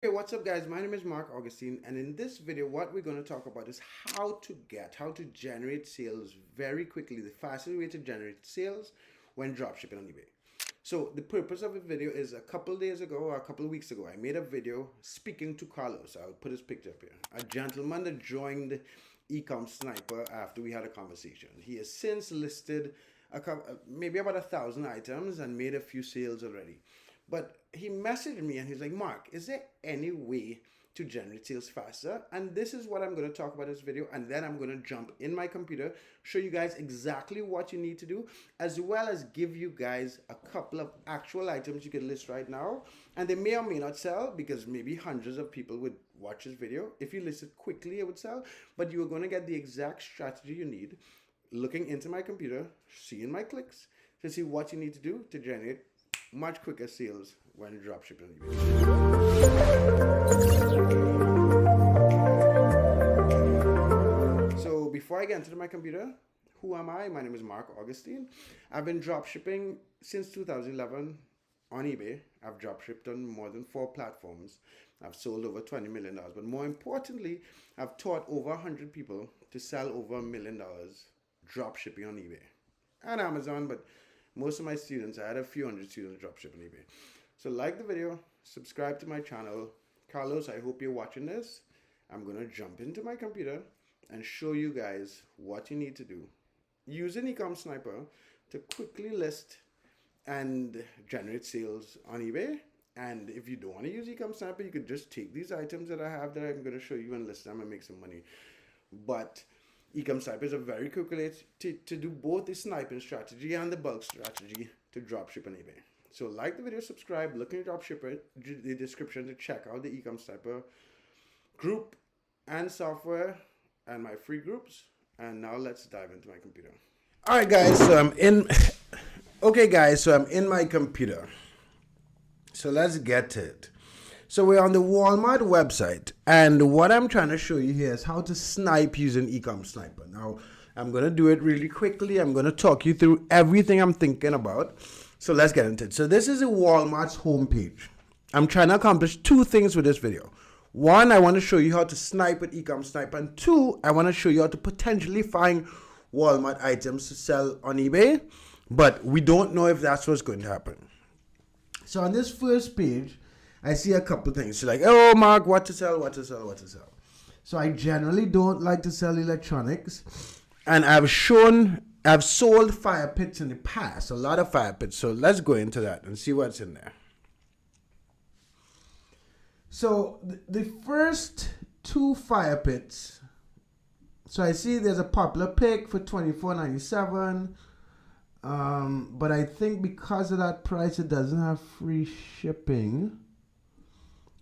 Hey, what's up guys? My name is Mark Augustine, and in this video what we're going to talk about is how to generate sales very quickly, the fastest way to generate sales when dropshipping on eBay. So the purpose of the video is a couple days ago or a couple of weeks ago, I made a video speaking to Carlos. I'll put his picture up here. A gentleman that joined Ecom Sniper after we had a conversation. He has since listed maybe about 1,000 items and made a few sales already. But he messaged me and he's like, Mark, is there any way to generate sales faster? And this is what I'm going to talk about in this video. And then I'm going to jump in my computer, show you guys exactly what you need to do, as well as give you guys a couple of actual items you can list right now. And they may or may not sell because maybe hundreds of people would watch this video. If you list it quickly, it would sell. But you're going to get the exact strategy you need looking into my computer, seeing my clicks to see what you need to do to generate much quicker sales when dropshipping on eBay. So before I get into my computer, who am I? My name is Mark Augustine. I've been dropshipping since 2011 on eBay. I've dropshipped on more than 4 platforms. I've sold over $20 million. But more importantly, I've taught over 100 people to sell over $1 million dropshipping on eBay and Amazon. But most of my students, I had a few hundred students dropship on eBay. So like the video, subscribe to my channel. Carlos, I hope you're watching this. I'm going to jump into my computer and show you guys what you need to do using Ecom Sniper to quickly list and generate sales on eBay. And if you don't want to use Ecom Sniper, you could just take these items that I have that I'm going to show you and list them and make some money. But Ecom Sniper is a very quick way to do both the sniping strategy and the bulk strategy to dropship on eBay. So like the video, subscribe, look in the description to check out the Ecom Sniper group and software and my free groups. And now let's dive into my computer. All right, guys. So I'm in. Okay, guys. So I'm in my computer. So let's get to it. So we're on the Walmart website, and what I'm trying to show you here is how to snipe using Ecom Sniper. Now, I'm going to do it really quickly. I'm going to talk you through everything I'm thinking about. So let's get into it. So this is a Walmart's homepage. I'm trying to accomplish 2 things with this video. 1, I want to show you how to snipe with Ecom Sniper, and 2, I want to show you how to potentially find Walmart items to sell on eBay, but we don't know if that's what's going to happen. So on this first page, I see a couple things. So like, oh, Mark, what to sell, what to sell, what to sell. So I generally don't like to sell electronics. And I've sold fire pits in the past, a lot of fire pits. So let's go into that and see what's in there. So the first 2 fire pits. So I see there's a popular pick for $24.97. But I think because of that price, it doesn't have free shipping.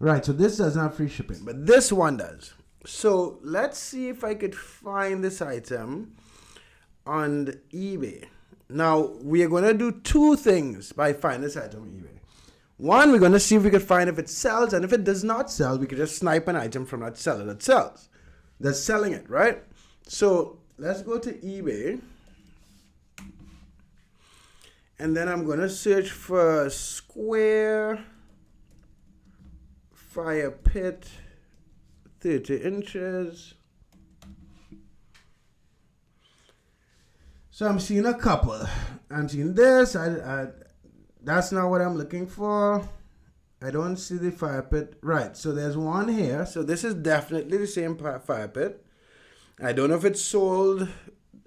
Right, so this doesn't have free shipping, but this one does. So let's see if I could find this item on the eBay. Now, we are going to do 2 things by finding this item on eBay. 1, we're going to see if we can find if it sells, and if it does not sell, we could just snipe an item from that seller that sells. That's selling it, right? So let's go to eBay. And then I'm going to search for square fire pit 30 inches. So I'm seeing a couple. I'm seeing this. That's not what I'm looking for. I don't see the fire pit. Right, so there's one here. So this is definitely the same fire pit. I don't know if it's sold.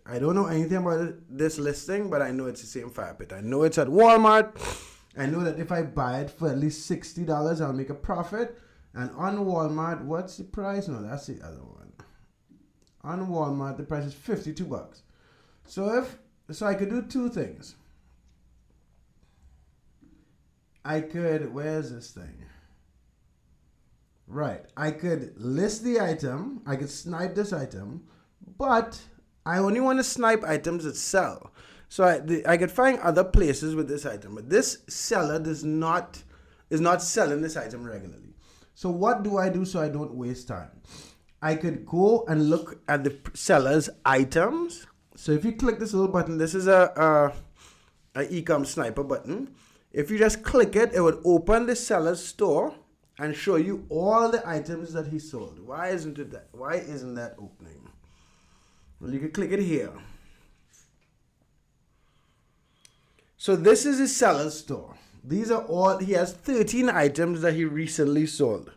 I don't know anything about this listing, but I know it's the same fire pit. I know it's at Walmart. I know that if I buy it for at least $60, I'll make a profit. And on Walmart, what's the price? No, that's the other one. On Walmart, the price is $52. So I could do 2 things. Where's this thing? Right, I could list the item. I could snipe this item, but I only want to snipe items that sell. So I could find other places with this item, but this seller is not selling this item regularly. So what do I do so I don't waste time? I could go and look at the seller's items. So if you click this little button, this is a Ecom Sniper button. If you just click it, it would open the seller's store and show you all the items that he sold. Why isn't that opening? Well, you can click it here. So this is his seller's store. These are all, he has 13 items that he recently sold.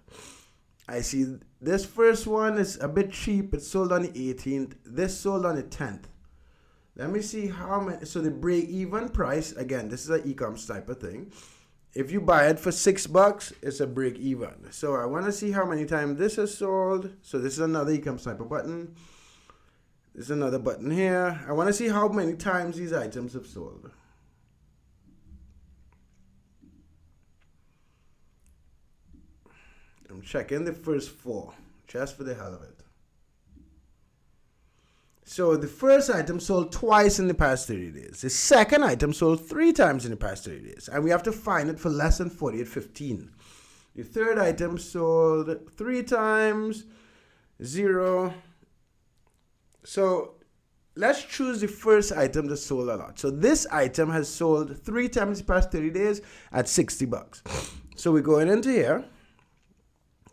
I see this first one is a bit cheap. It sold on the 18th. This sold on the 10th. Let me see how many. So the break-even price, again, this is an e-commerce type of thing. If you buy it for $6, it's a break-even. So I want to see how many times this has sold. So this is another e-commerce type of button. There's another button here. I want to see how many times these items have sold. I'm checking the first 4, just for the hell of it. So the first item sold twice in the past 30 days. The second item sold 3 times in the past 30 days. And we have to find it for less than 48.15. The third item sold 3 times, 0. So let's choose the first item that sold a lot. So this item has sold 3 times in the past 30 days at $60. So we're going into here,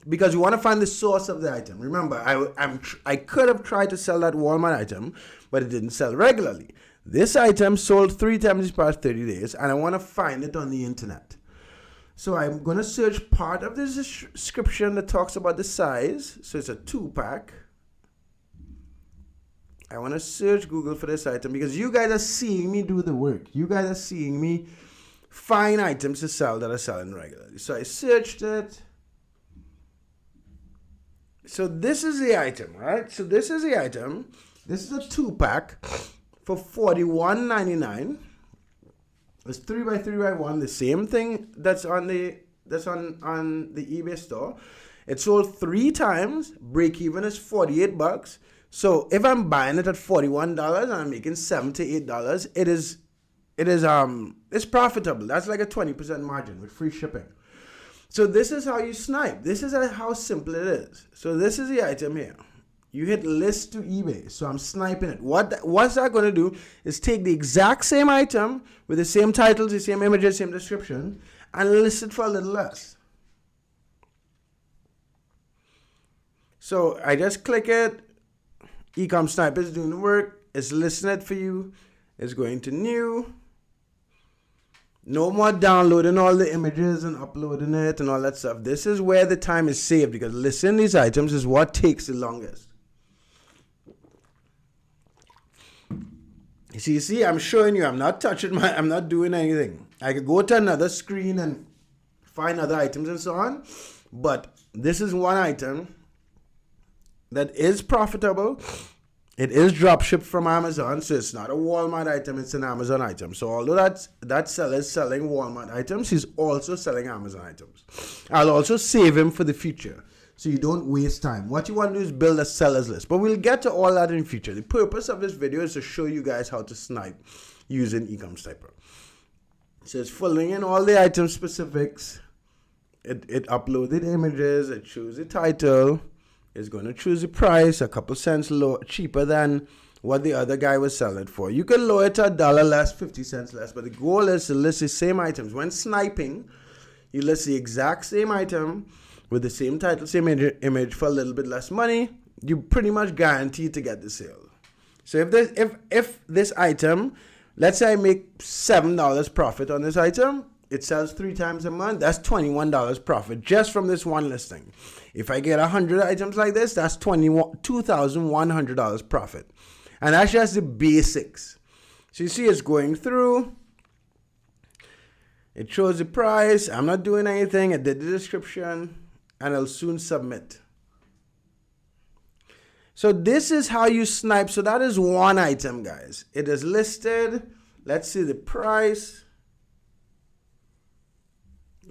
because we want to find the source of the item. Remember, I could have tried to sell that Walmart item, but it didn't sell regularly. This item sold 3 times in the past 30 days, and I want to find it on the internet. So I'm going to search part of this description that talks about the size. So it's a 2-pack. I want to search Google for this item because you guys are seeing me do the work. You guys are seeing me find items to sell that are selling regularly. So I searched it. So this is the item, right? So this is the item. This is a 2-pack for $41.99. It's 3x3x1, the same thing that's on the eBay store. It sold 3 times. Break even is $48. So if I'm buying it at $41 and I'm making $7 to $8, it's profitable. That's like a 20% margin with free shipping. So this is how you snipe. This is how simple it is. So this is the item here. You hit list to eBay. So I'm sniping it. What's that going to do is take the exact same item with the same titles, the same images, same description, and list it for a little less. So I just click it. Ecom Sniper is doing the work. It's listing it for you. It's going to new. No more downloading all the images and uploading it and all that stuff. This is where the time is saved, because listing these items is what takes the longest. You see, I'm showing you, I'm not doing anything. I could go to another screen and find other items and so on. But this is one item that is profitable. It is dropshipped from Amazon, so it's not a Walmart item, it's an Amazon item. So although that seller is selling Walmart items, he's also selling Amazon items. I'll also save him for the future, so you don't waste time. What you want to do is build a seller's list, but we'll get to all that in the future. The purpose of this video is to show you guys how to snipe using Ecom Sniper. So it's filling in all the item specifics. It uploaded images, it shows the title. Is going to choose the price a couple cents cheaper than what the other guy was selling it for. You can lower it to $1 less, 50 cents less, but the goal is to list the same items. When sniping, you list the exact same item with the same title, same image for a little bit less money. You pretty much guaranteed to get the sale. So if this item, let's say I make $7 profit on this item, it sells 3 times a month, that's $21 profit just from this one listing. If I get 100 items like this, that's $2,100 profit. And that's just the basics. So you see it's going through. It shows the price. I'm not doing anything. I did the description. And I'll soon submit. So this is how you snipe. So that is one item, guys. It is listed. Let's see the price.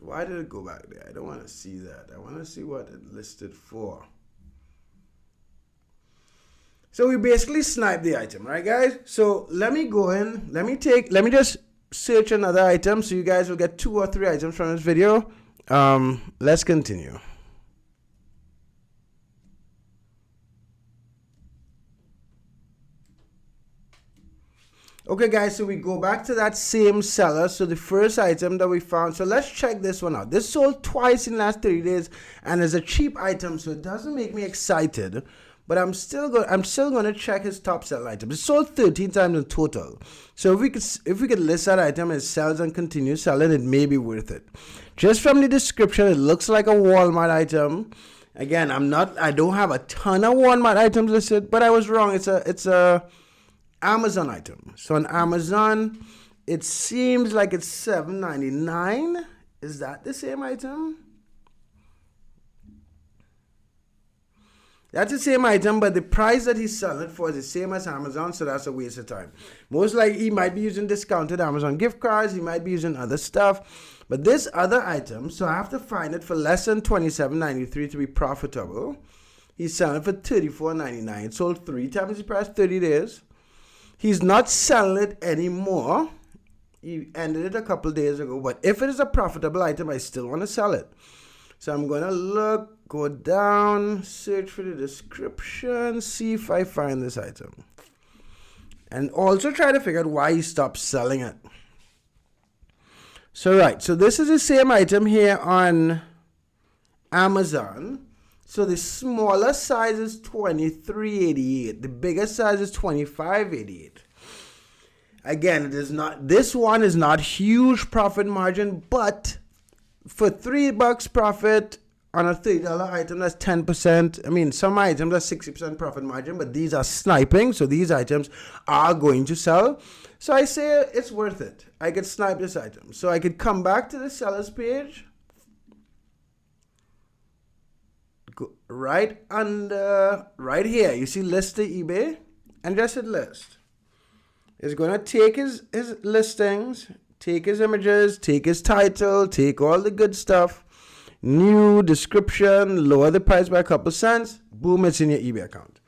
Why did it go back there? I don't want to see that. I want to see what it listed for. So we basically sniped the item, right, guys? So let me go in. Let me just search another item so you guys will get 2 or 3 items from this video. Let's continue. Okay guys, so we go back to that same seller. So the first item that we found, so let's check this one out. This sold twice in the last 30 days and is a cheap item, so it doesn't make me excited, but I'm still going to check his top sell item. It sold 13 times in total. So if we could list that item and sells and continue selling, it may be worth it. Just from the description, it looks like a Walmart item. Again, I don't have a ton of Walmart items listed, but I was wrong. It's a Amazon item. So on Amazon, it seems like it's $7.99. Is that the same item? That's the same item, but the price that he's selling it for is the same as Amazon, so that's a waste of time. Most likely, he might be using discounted Amazon gift cards. He might be using other stuff. But this other item, so I have to find it for less than $27.93 to be profitable. He's selling it for $34.99. It sold 3 times the price, 30 days. He's not selling it anymore. He ended it a couple days ago. But if it is a profitable item, I still want to sell it. So I'm going to go down, search for the description, see if I find this item. And also try to figure out why he stopped selling it. So this is the same item here on Amazon. So the smaller size is $23.88. The bigger size is $25.88. Again, this one is not huge profit margin, but for $3 profit on a $30 item, that's 10%. I mean, some items are 60% profit margin, but these are sniping, so these items are going to sell. So I say it's worth it. I could snipe this item. So I could come back to the seller's page. Go right under, right here, you see list to eBay, and just hit list. It's going to take his listings, take his images, take his title, take all the good stuff, new description, lower the price by a couple cents, boom, it's in your eBay account.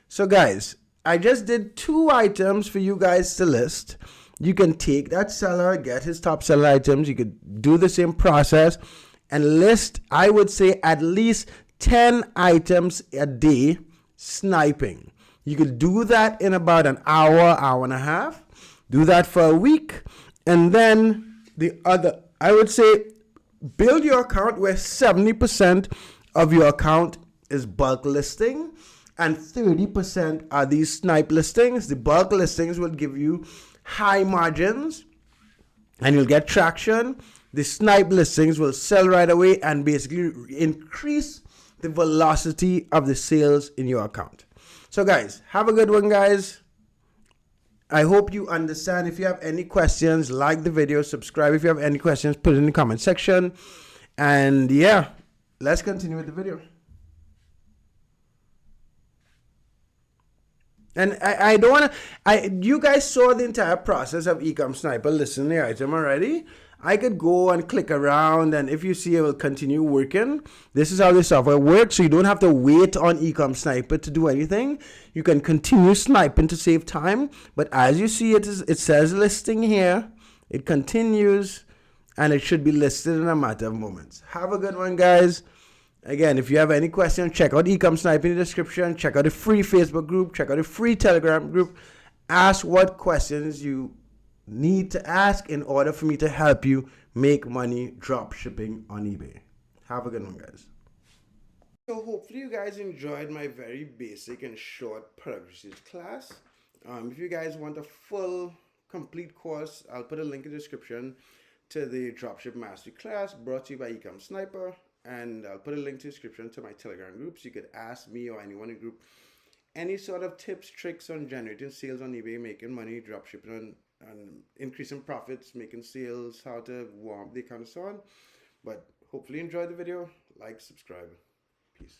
So guys, I just did 2 items for you guys to list. You can take that seller, get his top seller items. You could do the same process and list, I would say, at least 10 items a day sniping. You could do that in about an hour and a half. Do that for a week. And then I would say, build your account where 70% of your account is bulk listing and 30% are these snipe listings. The bulk listings will give you high margins and you'll get traction. The snipe listings will sell right away and basically increase the velocity of the sales in your account. So guys, have a good one, guys. I hope you understand. If you have any questions, like the video, subscribe. If you have any questions, put it in the comment section. And yeah, let's continue with the video. And I don't want to, you guys saw the entire process of Ecom Sniper listing the item already. I could go and click around, and if you see it will continue working. This is how the software works, so you don't have to wait on Ecom Sniper to do anything. You can continue sniping to save time, but as you see, it says listing here. It continues, and it should be listed in a matter of moments. Have a good one, guys. Again, if you have any questions, check out Ecom Sniper in the description. Check out the free Facebook group. Check out the free Telegram group. Ask what questions you need to ask in order for me to help you make money drop shipping on eBay. Have a good one, guys. So hopefully you guys enjoyed my very basic and short product research class. If you guys want a full complete course, I'll put a link in the description to the Dropship Mastery class brought to you by Ecom Sniper, and I'll put a link to the description to my Telegram group, so you could ask me or anyone in the group any sort of tips, tricks on generating sales on eBay, making money, dropshipping, and increasing profits, making sales, how to warm up the account and so on. But hopefully you enjoyed the video. Like, subscribe. Peace.